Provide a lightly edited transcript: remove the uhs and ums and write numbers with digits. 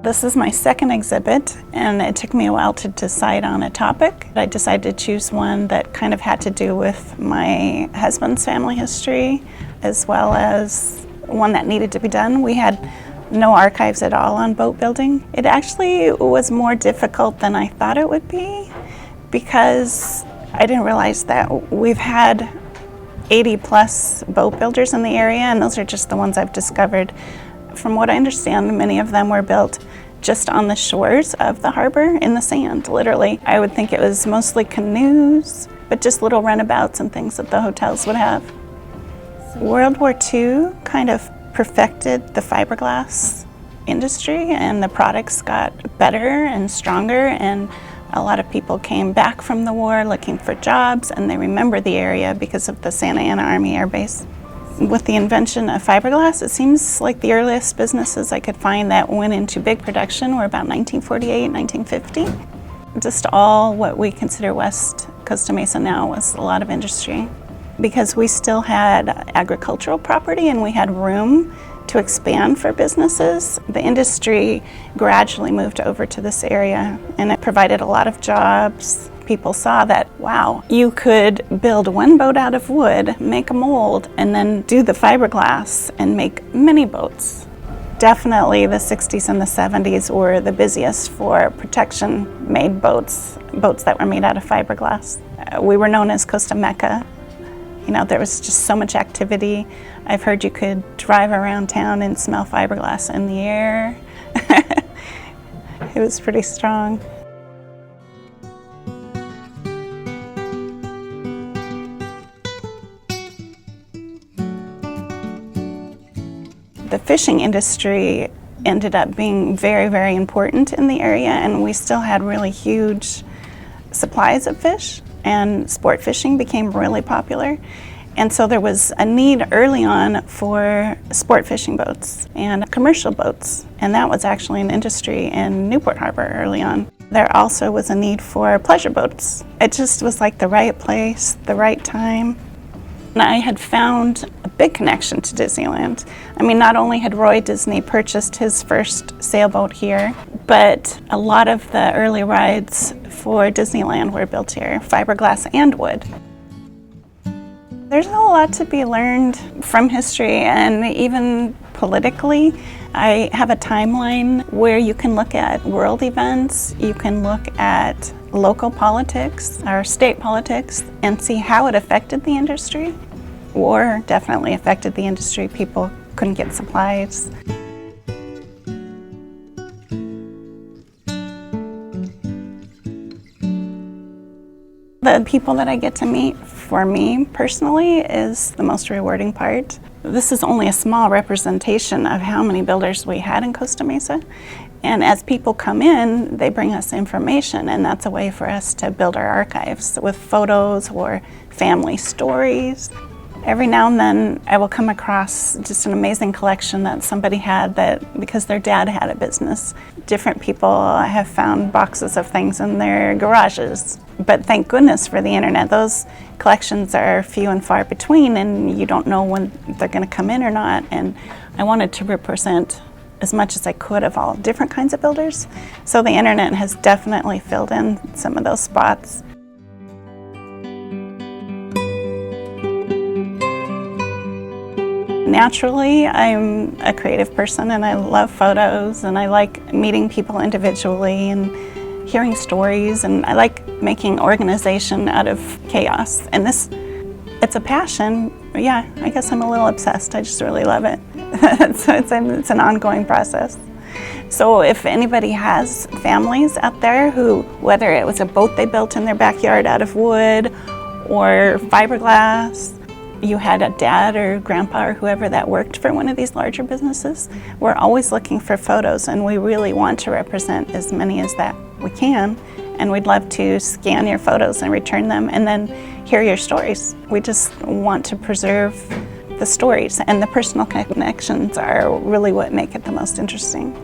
This is my second exhibit, and it took me a while to decide on a topic. I decided to choose one that kind of had to do with my husband's family history, as well as one that needed to be done. We had no archives at all on boat building. It actually was more difficult than I thought it would be, because I didn't realize that we've had 80 plus boat builders in the area, and those are just the ones I've discovered. From what I understand, many of them were built just on the shores of the harbor in the sand, literally. I would think it was mostly canoes, but just little runabouts and things that the hotels would have. World War II kind of perfected the fiberglass industry, and the products got better and stronger, and a lot of people came back from the war looking for jobs, and they remember the area because of the Santa Ana Army Air Base. With the invention of fiberglass, it seems like the earliest businesses I could find that went into big production were about 1948, 1950. Just all what we consider West Costa Mesa now was a lot of industry, because we still had agricultural property and we had room to expand for businesses. The industry gradually moved over to this area, and it provided a lot of jobs. People saw that, wow, you could build one boat out of wood, make a mold, and then do the fiberglass and make many boats. Definitely the 60s and the 70s were the busiest for protection-made boats, boats that were made out of fiberglass. We were known as Costa Mesa. You know, there was just so much activity. I've heard you could drive around town and smell fiberglass in the air. It was pretty strong. The fishing industry ended up being very, very important in the area, and we still had really huge supplies of fish, and sport fishing became really popular. And so there was a need early on for sport fishing boats and commercial boats, and that was actually an industry in Newport Harbor early on. There also was a need for pleasure boats. It just was like the right place, the right time. And I had found a big connection to Disneyland. I mean, not only had Roy Disney purchased his first sailboat here, but a lot of the early rides for Disneyland were built here, fiberglass and wood. There's a lot to be learned from history, and even politically. I have a timeline where you can look at world events, you can look at local politics, our state politics, and see how it affected the industry. War definitely affected the industry. People couldn't get supplies. The people that I get to meet, for me personally, is the most rewarding part. This is only a small representation of how many builders we had in Costa Mesa. And as people come in, they bring us information, and that's a way for us to build our archives with photos or family stories. Every now and then I will come across just an amazing collection that somebody had that because their dad had a business. Different people have found boxes of things in their garages. But thank goodness for the internet. Those collections are few and far between, and you don't know when they're going to come in or not. And I wanted to represent as much as I could of all different kinds of builders. So the internet has definitely filled in some of those spots. Naturally, I'm a creative person, and I love photos, and I like meeting people individually and hearing stories, and I like making organization out of chaos. And it's a passion. Yeah, I guess I'm a little obsessed. I just really love it. So it's an ongoing process. So if anybody has families out there who, whether it was a boat they built in their backyard out of wood or fiberglass, you had a dad or grandpa or whoever that worked for one of these larger businesses, we're always looking for photos, and we really want to represent as many as that we can. And we'd love to scan your photos and return them and then hear your stories. We just want to preserve the stories, and the personal connections are really what make it the most interesting.